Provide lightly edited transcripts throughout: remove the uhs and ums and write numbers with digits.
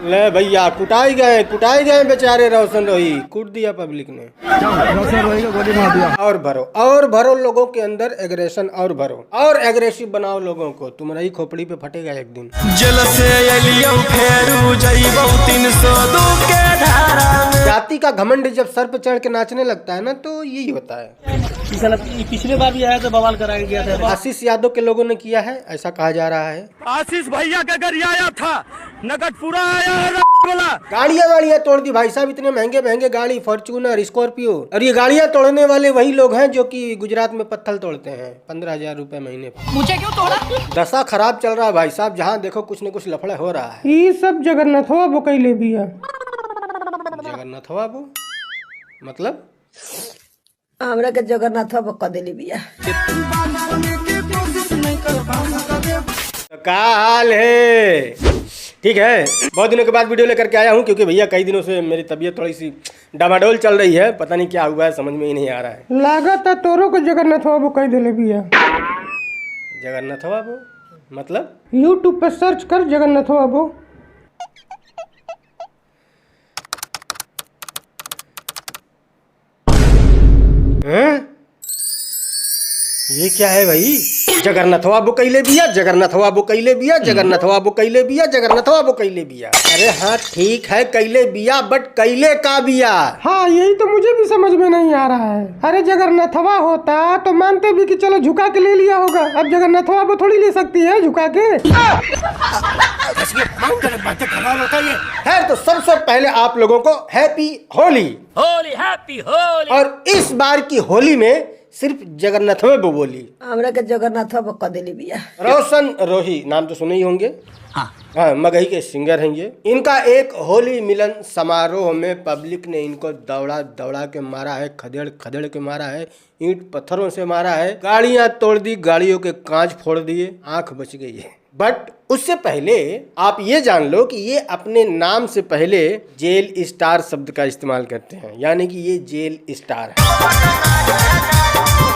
ले भैया कुटाई गए बेचारे रोशन रोही, कूट दिया पब्लिक ने। रोशन रोही को गोली मार दिया। और भरो लोगों के अंदर एग्रेशन, और भरो और एग्रेसिव बनाओ लोगों को, तुम्हारी खोपड़ी पे फटेगा एक दिन। जल से एलियम फेरू जइबौ 302 के धारा में। जाति का घमंड जब सर पे चढ़ के नाचने लगता है ना, तो यही होता है। पिछले बार भी आया था, बवाल करा के गया था। आशीष यादव के लोगों ने किया है, ऐसा कहा जा रहा है। आशीष भैया का घर आया था, नगद पूरा आया है बोला। गाड़ियां तोड़ दी भाई साहब, इतने महंगे गाड़ी, फॉर्च्यूनर, स्कॉर्पियो। और ये गाड़ियां तोड़ने वाले वही लोग हैं जो कि गुजरात में पत्थर तोड़ते हैं 15,000 रुपए महीने पर। मुझे क्यों तोड़ा? दशा खराब चल रहा है भाई साहब, जहाँ देखो कुछ न कुछ लफड़ा हो रहा है। ये सब जगन्नाथवा बोकैले बिया। जगन्नाथवा वो मतलब हमरा के जगन्नाथ बका देली बिया। क्या हाल है? ठीक है, बहुत दिनों के बाद वीडियो लेकर के आया हूँ, क्योंकि भैया कई दिनों से मेरी तबीयत थोड़ी सी डामाडोल चल रही है। पता नहीं क्या हुआ है, समझ में ही नहीं आ रहा है। लागत है तोरो को जगन्नाथवा बोकै देले बिया। जगन्नाथवा वो मतलब यूट्यूब पे सर्च कर जगन्नाथवा बो। ये क्या है भाई? जगन्नाथवा बोकैले बिया, जगन्नाथवा बोकैले बिया, जगन्नाथवा बोकैले बिया, जगन्नाथवा बोकैले बिया। अरे हाँ ठीक है, कैले बिया, बट कैले का बिया? हाँ यही तो मुझे भी समझ में नहीं आ रहा है। अरे जगन्नाथवा होता तो मानते भी कि चलो झुका के ले लिया होगा। अब जगन्नाथवा वो थोड़ी ले सकती है झुका के। है तो सबसे पहले आप लोगों को हैप्पी होली। हैप्पी होली। और इस बार की होली में सिर्फ जगन्नाथवे बो बोली। हमरा के जगन्नाथ बका देली बिया। रोशन रोही नाम तो सुने ही होंगे। हाँ, मगही के सिंगर हैं ये। इनका एक होली मिलन समारोह में पब्लिक ने इनको दौड़ा के मारा है, खदेड़ के मारा है, ईंट पत्थरों से मारा है, गाड़ियां तोड़ दी, गाड़ियों के कांच फोड़ दिए, आंख बच गई है। बट उससे पहले आप ये जान लो कि ये अपने नाम से पहले जेल स्टार शब्द का इस्तेमाल करते हैं, यानी कि ये जेल स्टार है।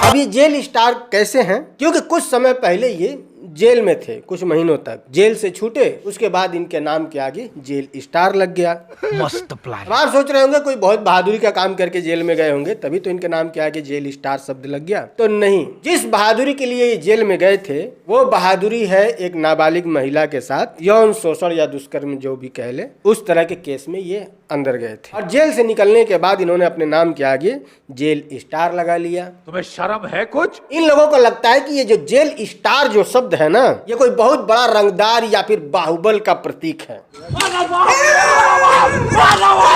अब ये जेल स्टार कैसे हैं? क्योंकि कुछ समय पहले ये जेल में थे, कुछ महीनों तक जेल से छूटे, उसके बाद इनके नाम के आगे जेल स्टार लग गया। मस्त प्लान। आप सोच रहे होंगे कोई बहुत बहादुरी का काम करके जेल में गए होंगे, तभी तो इनके नाम के आगे जेल स्टार शब्द लग गया। तो नहीं, जिस बहादुरी के लिए ये जेल में गए थे वो बहादुरी है एक नाबालिग महिला के साथ यौन शोषण या दुष्कर्म जो भी कह ले, उस तरह के केस में ये अंदर गए थे। और जेल से निकलने के बाद इन्होंने अपने नाम के आगे जेल स्टार लगा लिया। तुम्हें शर्म है कुछ? इन लोगों को लगता है कि ये जो जेल स्टार जो शब्द है ना, ये कोई बहुत बड़ा रंगदार या फिर बाहुबल का प्रतीक है।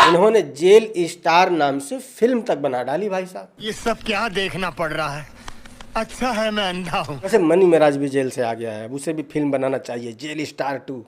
इन्होंने जेल स्टार नाम से फिल्म तक बना डाली भाई साहब। ये सब क्या देखना पड़ रहा है? अच्छा है मैं अंधा हूँ। वैसे मनी महाराज भी जेल से आ गया है, उसे भी फिल्म बनाना चाहिए, जेल स्टार 2।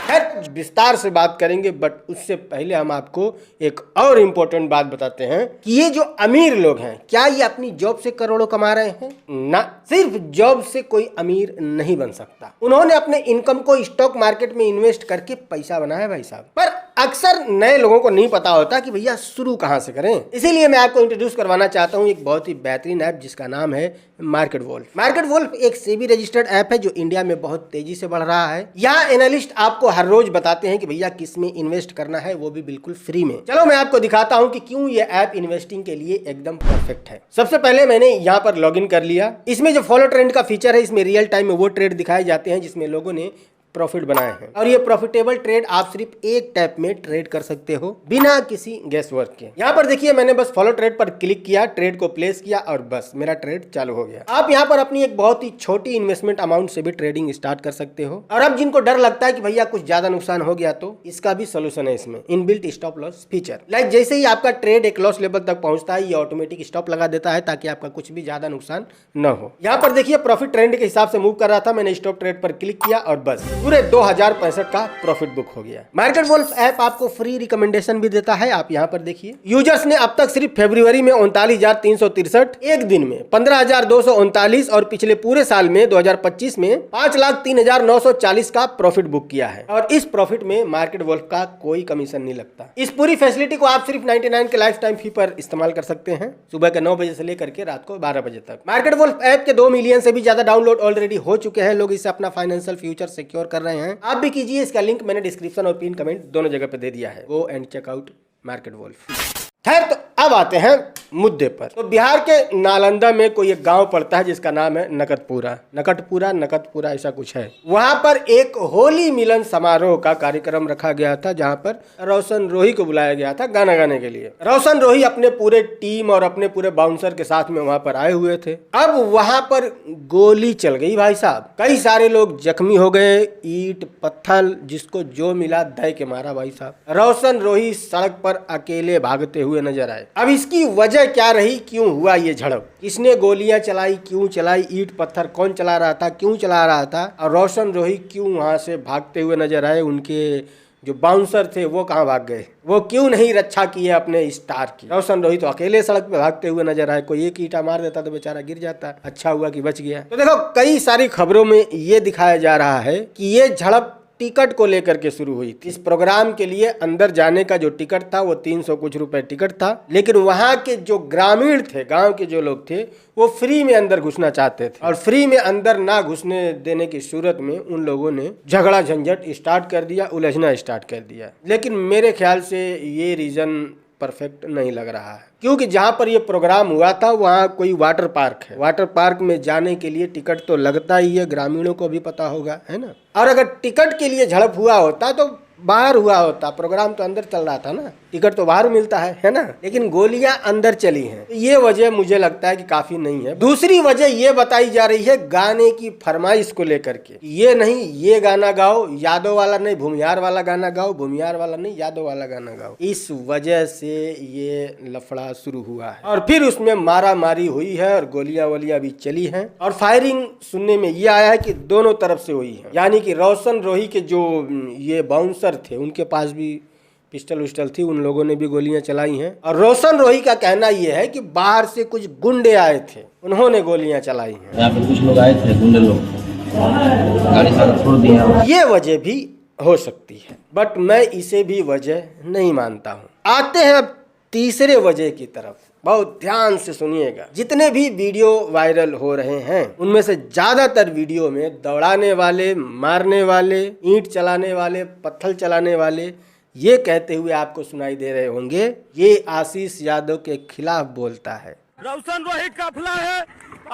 खैर विस्तार से बात करेंगे, बट उससे पहले हम आपको एक और इम्पोर्टेंट बात बताते हैं कि ये जो अमीर लोग हैं, क्या ये अपनी जॉब से करोड़ों कमा रहे हैं? ना, सिर्फ जॉब से कोई अमीर नहीं बन सकता। उन्होंने अपने इनकम को स्टॉक मार्केट में इन्वेस्ट करके पैसा बनाया है भाई साहब। पर अक्सर नए लोगों को नहीं पता होता कि भैया शुरू कहाँ से करें। इसीलिए मैं आपको इंट्रोड्यूस करवाना चाहता हूँ एक बहुत ही बेहतरीन ऐप जिसका नाम है मार्केट वोल्फ। मार्केट वोल्फ एक सेबी रजिस्टर्ड ऐप है जो इंडिया में बहुत तेजी से बढ़ रहा है। यहाँ एनालिस्ट आपको हर रोज बताते हैं कि भैया किस में इन्वेस्ट करना है, वो भी बिल्कुल फ्री में। चलो मैं आपको दिखाता हूँ कि क्यों ये ऐप इन्वेस्टिंग के लिए एकदम परफेक्ट है। सबसे पहले मैंने यहाँ पर लॉगिन कर लिया। इसमें जो फॉलो ट्रेंड का फीचर है, इसमें रियल टाइम में वो ट्रेड दिखाए जाते हैं जिसमें लोगों ने प्रॉफिट बनाए हैं। और ये प्रॉफिटेबल ट्रेड आप सिर्फ एक टैप में ट्रेड कर सकते हो बिना किसी गैस वर्क के। यहाँ पर देखिए मैंने बस फॉलो ट्रेड पर क्लिक किया, ट्रेड को प्लेस किया और बस मेरा ट्रेड चालू हो गया। आप यहाँ पर अपनी एक बहुत ही छोटी इन्वेस्टमेंट अमाउंट से भी ट्रेडिंग स्टार्ट कर सकते हो। और अब जिनको डर लगता है कि भैया कुछ ज्यादा नुकसान हो गया, तो इसका भी सोल्यूशन है इसमें, inbuilt stop loss feature. Like जैसे ही आपका ट्रेड एक लॉस लेवल तक पहुंचता है, ये ऑटोमेटिक स्टॉप लगा देता है ताकि आपका कुछ भी ज्यादा नुकसान न हो। यहाँ पर देखिए प्रॉफिट ट्रेंड के हिसाब से मूव कर रहा था, मैंने स्टॉप ट्रेड पर क्लिक किया और बस पूरे 2065 का प्रॉफिट बुक हो गया। मार्केट वोल्फ ऐप आपको फ्री रिकमेंडेशन भी देता है। आप यहाँ पर देखिए यूजर्स ने अब तक सिर्फ फरवरी में 39,363, एक दिन में 15,239 और पिछले पूरे साल में 2025 में 5,03,940 का प्रॉफिट बुक किया है। और इस प्रॉफिट में मार्केट वोल्फ का कोई कमीशन नहीं लगता। इस पूरी फैसिलिटी को आप सिर्फ 99 के लाइफ टाइम फी पर इस्तेमाल कर सकते हैं, सुबह के 9 बजे से लेकर के रात को 12 बजे तक। मार्केट वोल्फ ऐप के 2 मिलियन से भी ज्यादा डाउनलोड ऑलरेडी हो चुके हैं। लोग इसे अपना फाइनेंशियल फ्यूचर सिक्योर कर रहे हैं, आप भी कीजिए। इसका लिंक मैंने डिस्क्रिप्शन और पिन कमेंट दोनों जगह पे दे दिया है। Go and check out Market Wolf. खैर, तो अब आते हैं मुद्दे पर। तो बिहार के नालंदा में कोई एक गांव पड़ता है जिसका नाम है नकटपुरा ऐसा कुछ है। वहां पर एक होली मिलन समारोह का कार्यक्रम रखा गया था, जहां पर रोशन रोही को बुलाया गया था गाना गाने के लिए। रोशन रोही अपने पूरे टीम और अपने पूरे बाउंसर के साथ में वहां पर आए हुए थे। अब वहां पर गोली चल गई भाई साहब, कई सारे लोग जख्मी हो गए, ईंट पत्थर जिसको जो मिला दे के मारा भाई साहब। रोशन रोही सड़क पर अकेले भागते हुए नजर आए। अब इसकी वजह क्या रही, क्यों हुआ ये झड़प, किसने गोलियां चलाई, क्यों चलाई, ईंट पत्थर कौन चला रहा था, क्यों चला रहा था, और रोशन रोही क्यों वहां से भागते हुए नजर आए, उनके जो बाउंसर थे वो कहाँ भाग गए, वो क्यों नहीं रक्षा किए अपने स्टार की। रोशन रोही तो अकेले सड़क पे भागते हुए नजर आए, कोई एक ईंटा मार देता तो बेचारा गिर जाता, अच्छा हुआ कि बच गया। तो देखो, कई सारी खबरों में ये दिखाया जा रहा है कि ये झड़प टिकट को लेकर के शुरू हुई थी। इस प्रोग्राम के लिए अंदर जाने का जो टिकट था वो 300 कुछ रुपए टिकट था, लेकिन वहां के जो ग्रामीण थे, गांव के जो लोग थे, वो फ्री में अंदर घुसना चाहते थे, और फ्री में अंदर ना घुसने देने की सूरत में उन लोगों ने झगड़ा झंझट स्टार्ट कर दिया, उलझना स्टार्ट कर दिया। लेकिन मेरे ख्याल से ये रीजन परफेक्ट नहीं लग रहा है, क्योंकि जहां पर ये प्रोग्राम हुआ था वहां कोई वाटर पार्क है। वाटर पार्क में जाने के लिए टिकट तो लगता ही है, ग्रामीणों को भी पता होगा, है ना। और अगर टिकट के लिए झड़प हुआ होता तो बाहर हुआ होता, प्रोग्राम तो अंदर चल रहा था ना, टिकट तो बाहर मिलता है ना, लेकिन गोलियां अंदर चली हैं। ये वजह मुझे लगता है कि काफी नहीं है। दूसरी वजह ये बताई जा रही है गाने की फरमाइश को लेकर के, ये नहीं ये गाना गाओ, यादव वाला नहीं भूमियार वाला गाना गाओ, भूमियार वाला नहीं यादव वाला गाना गाओ। इस वजह से ये लफड़ा शुरू हुआ है, और फिर उसमें मारा मारी हुई है, और गोलियां वोलियां भी चली हैं, और फायरिंग सुनने में ये आया है कि दोनों तरफ से हुई है। यानी कि रोशन रोही के जो ये बाउंसर थे, उनके पास भी पिस्टल विस्टल थी, उन लोगों ने भी गोलियां चलाई हैं। और रोशन रोही का कहना यह है कि बाहर से कुछ गुंडे आए थे, उन्होंने गोलियां चलाई हैं। यहाँ पे कुछ लोग आए थे, गुंडे लोग, गाड़ी सारा छोड़ दिया। ये वजह भी हो सकती है, बट मैं इसे भी वजह नहीं मानता हूँ। आते हैं अब तीसरे वजह की तरफ, बहुत ध्यान से सुनिएगा। जितने भी वीडियो वायरल हो रहे हैं उनमें से ज्यादातर वीडियो में दौड़ाने वाले, मारने वाले, ईंट चलाने वाले, पत्थर चलाने वाले ये कहते हुए आपको सुनाई दे रहे होंगे, ये आशीष यादव के खिलाफ बोलता है। रोशन रोही काफिला है,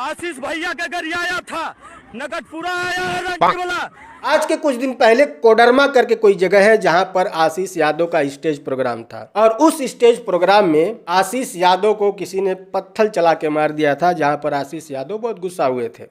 आशीष भैया के घर आया था, नकटपुरा आया है रंगीवाला। आज के कुछ दिन पहले कोडरमा करके कोई जगह है जहां पर आशीष यादव का स्टेज प्रोग्राम था, और उस स्टेज प्रोग्राम में आशीष यादव को किसी ने पत्थर चला के मार दिया था, जहां पर आशीष यादव बहुत गुस्सा हुए थे।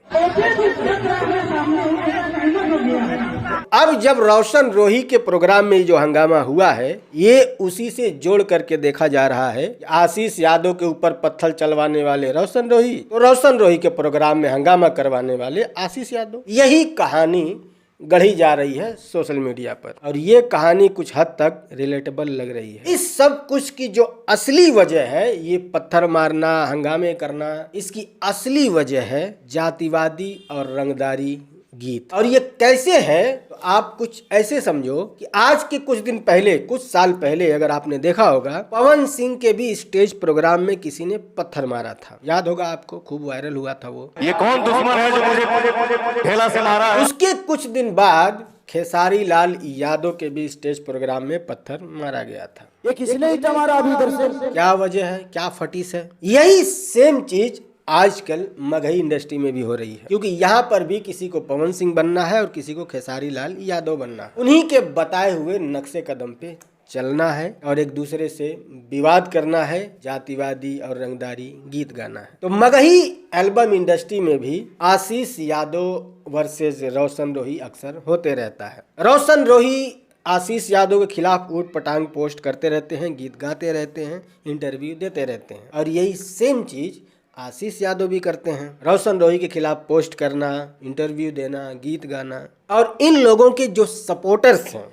अब जब रोशन रोही के प्रोग्राम में जो हंगामा हुआ है, ये उसी से जोड़ करके देखा जा रहा है। आशीष यादव के ऊपर पत्थर चलवाने वाले रोशन रोही, तो रोशन रोही के प्रोग्राम में हंगामा करवाने वाले आशीष यादव। यही कहानी गढ़ी जा रही है सोशल मीडिया पर, और ये कहानी कुछ हद तक रिलेटेबल लग रही है। इस सब कुछ की जो असली वजह है, ये पत्थर मारना, हंगामे करना, इसकी असली वजह है जातिवादी और रंगदारी गीत। और ये कैसे है, तो आप कुछ ऐसे समझो कि आज के कुछ दिन पहले, कुछ साल पहले, अगर आपने देखा होगा, पवन सिंह के भी स्टेज प्रोग्राम में किसी ने पत्थर मारा था, याद होगा आपको, खूब वायरल हुआ था वो। ये कौन दुश्मन है जो मुझे ठेला से मारा है? उसके कुछ दिन बाद खेसारी लाल यादव के भी स्टेज प्रोग्राम में पत्थर मारा गया था। ये किसने ईंटा मारा अभी इधर से? क्या वजह है, क्या फटीस है? यही सेम चीज आजकल मगही इंडस्ट्री में भी हो रही है, क्योंकि यहाँ पर भी किसी को पवन सिंह बनना है और किसी को खेसारी लाल यादव बनना है। उन्हीं के बताए हुए नक्शे कदम पे चलना है और एक दूसरे से विवाद करना है, जातिवादी और रंगदारी गीत गाना है। तो मगही एल्बम इंडस्ट्री में भी आशीष यादव वर्सेस रोशन रोही अक्सर होते रहता है। रोशन रोही आशीष यादव के खिलाफ ऊट पटांग पोस्ट करते रहते हैं, गीत गाते रहते हैं, इंटरव्यू देते रहते हैं, और यही सेम चीज आशीष यादव भी करते हैं। रोशन रोही के खिलाफ पोस्ट करना, इंटरव्यू देना, गीत गाना। और इन लोगों के जो सपोर्टर्स हैं,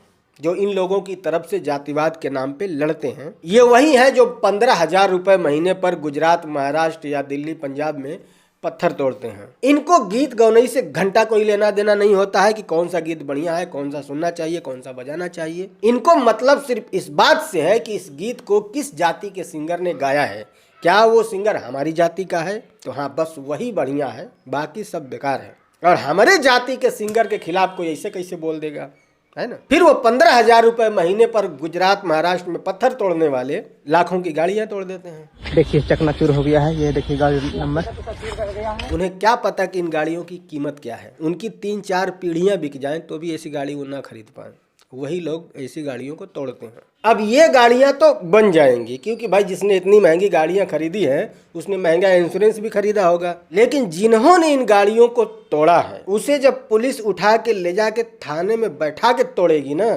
जो इन लोगों की तरफ से जातिवाद के नाम पे लड़ते हैं, ये वही है जो 15,000 रुपए महीने पर गुजरात, महाराष्ट्र या दिल्ली, पंजाब में पत्थर तोड़ते हैं। इनको गीत गौनई से घंटा कोई लेना देना नहीं होता है कि कौन सा गीत बढ़िया है, कौन सा सुनना चाहिए, कौन सा बजाना चाहिए। इनको मतलब सिर्फ इस बात से है कि इस गीत को किस जाति के सिंगर ने गाया है, क्या वो सिंगर हमारी जाति का है, तो हाँ बस वही बढ़िया है, बाकी सब बेकार है। और हमारे जाति के सिंगर के खिलाफ कोई ऐसे कैसे बोल देगा, है ना। फिर वो 15,000 रुपए महीने पर गुजरात महाराष्ट्र में पत्थर तोड़ने वाले लाखों की गाड़ियां तोड़ देते हैं। देखिए चकनाचूर हो गया है, ये देखिए गाड़ी नंबर। उन्हें क्या पता कि इन गाड़ियों की कीमत क्या है। उनकी 3-4 पीढ़ियां बिक जाएं तो भी ऐसी गाड़ी वो ना खरीद पाए। वही लोग ऐसी गाड़ियों को तोड़ते हैं। अब ये गाड़ियां तो बन जाएंगी क्योंकि भाई जिसने इतनी महंगी गाड़ियां खरीदी हैं उसने महंगा इंश्योरेंस भी खरीदा होगा। लेकिन जिन्होंने इन गाड़ियों को तोड़ा है उसे जब पुलिस उठा के ले जाके थाने में बैठा के तोड़ेगी ना,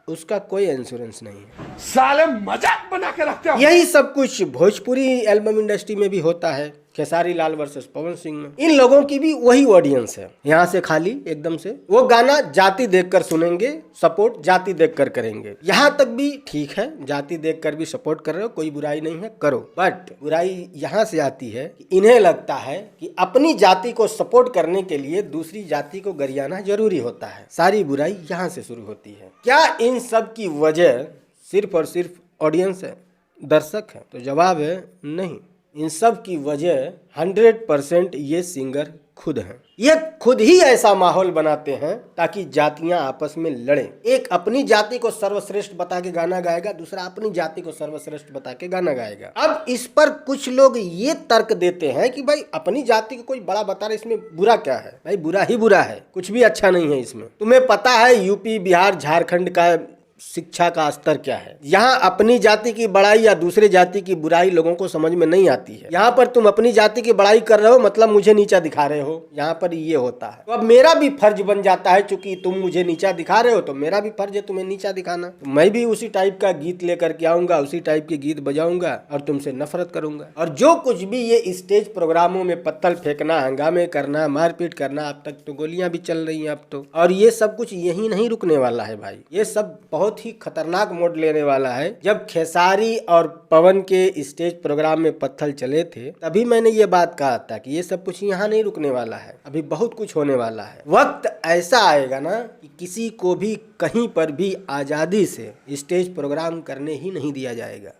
उसका कोई इंश्योरेंस नहीं है। साले मजाक बना के रखते हो। यही सब कुछ भोजपुरी एल्बम इंडस्ट्री में भी होता है। खेसारी लाल वर्सेस पवन सिंह में इन लोगों की भी वही ऑडियंस है। यहाँ से खाली एकदम से वो गाना जाति देखकर सुनेंगे, सपोर्ट जाति देखकर करेंगे। यहाँ तक भी ठीक है, जाति देखकर भी सपोर्ट कर रहे हो, कोई बुराई नहीं है, करो। बट बुराई यहाँ से आती है कि इन्हें लगता है कि अपनी जाति को सपोर्ट करने के लिए दूसरी जाति को गरियाना जरूरी होता है। सारी बुराई यहाँ से शुरू होती है। क्या इन सब की वजह सिर्फ और सिर्फ ऑडियंस है, दर्शक है? तो जवाब है नहीं। इन सब की वजह 100% ये सिंगर खुद हैं। ये खुद ही ऐसा माहौल बनाते हैं ताकि जातियां आपस में लड़ें। एक अपनी जाति को सर्वश्रेष्ठ बता के गाना गाएगा, दूसरा अपनी जाति को सर्वश्रेष्ठ बता के गाना गाएगा। अब इस पर कुछ लोग ये तर्क देते हैं कि भाई अपनी जाति को कोई बड़ा बता रहा है, इसमें बुरा क्या है? भाई बुरा ही बुरा है, कुछ भी अच्छा नहीं है इसमें। तुम्हें पता है यूपी, बिहार, झारखंड का शिक्षा का स्तर क्या है? यहाँ अपनी जाति की बड़ाई या दूसरे जाति की बुराई लोगों को समझ में नहीं आती है। यहाँ पर तुम अपनी जाति की बड़ाई कर रहे हो मतलब मुझे नीचा दिखा रहे हो। यहाँ पर ये होता है। तो अब मेरा भी फर्ज बन जाता है, चूंकि तुम मुझे नीचा दिखा रहे हो तो मेरा भी फर्ज है तुम्हें नीचा दिखाना। तो मैं भी उसी टाइप का गीत लेकर के आऊंगा, उसी टाइप के गीत बजाऊंगा और तुमसे नफरत करूंगा। और जो कुछ भी ये स्टेज प्रोग्रामों में पत्थर फेंकना, हंगामे करना, मारपीट करना, अब तक तो गोलियां भी चल रही हैं अब तो। और ये सब कुछ यही नहीं रुकने वाला है भाई। ये सब बहुत ही खतरनाक मोड़ लेने वाला है। जब खेसारी और पवन के स्टेज प्रोग्राम में पत्थर चले थे तभी मैंने ये बात कहा था कि ये सब कुछ यहाँ नहीं रुकने वाला है, अभी बहुत कुछ होने वाला है। वक्त ऐसा आएगा ना कि किसी को भी कहीं पर भी आजादी से स्टेज प्रोग्राम करने ही नहीं दिया जाएगा।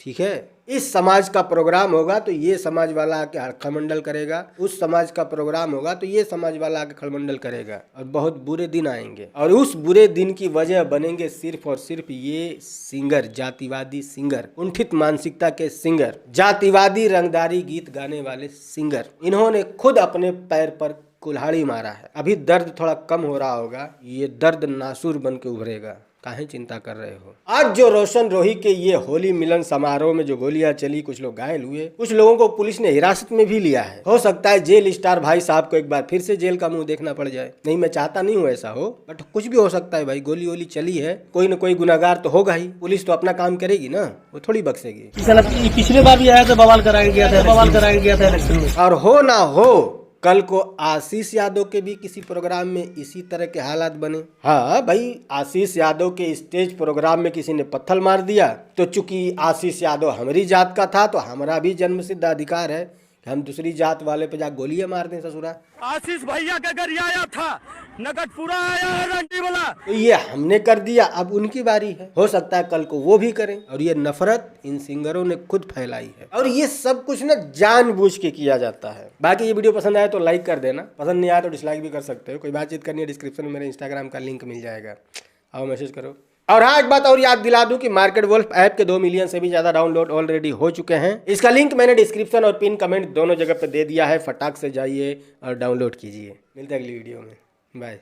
ठीक है, इस समाज का प्रोग्राम होगा तो ये समाज वाला आके खलमंडल करेगा, उस समाज का प्रोग्राम होगा तो ये समाज वाला आके खलमंडल करेगा और बहुत बुरे दिन आएंगे। और उस बुरे दिन की वजह बनेंगे सिर्फ और सिर्फ ये सिंगर, जातिवादी सिंगर, कुंठित मानसिकता के सिंगर, जातिवादी रंगदारी गीत गाने वाले सिंगर। इन्होंने खुद अपने पैर पर कुल्हाड़ी मारा है। अभी दर्द थोड़ा कम हो रहा होगा, ये दर्द नासूर बन के उभरेगा। काहे चिंता कर रहे हो? आज जो रोशन रोही के ये होली मिलन समारोह में जो गोलियां चली, कुछ लोग घायल हुए, कुछ लोगों को पुलिस ने हिरासत में भी लिया है। हो सकता है जेल स्टार भाई साहब को एक बार फिर से जेल का मुंह देखना पड़ जाए। नहीं, मैं चाहता नहीं हूँ ऐसा हो, बट कुछ भी हो सकता है भाई। गोली वोली चली है, कोई न कोई गुनाहगार तो होगा ही। पुलिस तो अपना काम करेगी ना, वो थोड़ी बख्शेगी। पिछले बार भी आया था, बवाल कराया गया था इलेक्शन में। और हो ना हो कल को आशीष यादव के भी किसी प्रोग्राम में इसी तरह के हालात बने। हाँ भाई, आशीष यादव के स्टेज प्रोग्राम में किसी ने पत्थर मार दिया तो चूंकि आशीष यादव हमारी जात का था तो हमारा भी जन्मसिद्ध अधिकार है कि हम दूसरी जात वाले पे जा गोलियां मार दें। ससुरा आशीष भैया का घर आया था, नगद पूरा आया है रंटी वाला। तो ये हमने कर दिया, अब उनकी बारी है। हो सकता है कल को वो भी करें। और ये नफरत इन सिंगरों ने खुद फैलाई है और ये सब कुछ ना जानबूझ के किया जाता है। बाकी ये वीडियो पसंद आया तो लाइक कर देना, पसंद नहीं आया तो डिसलाइक भी कर सकते हो। कोई बातचीत करनी है डिस्क्रिप्शन में मेरे इंस्टाग्राम का लिंक मिल जाएगा, आओ मैसेज करो। और हाँ, एक बात और याद दिला दूं कि मार्केट वुल्फ ऐप के 2 मिलियन से भी ज्यादा डाउनलोड ऑलरेडी हो चुके हैं। इसका लिंक मैंने डिस्क्रिप्शन और पिन कमेंट दोनों जगह पे दे दिया है। फटाक से जाइए और डाउनलोड कीजिए। मिलते हैं अगली वीडियो में, बाय।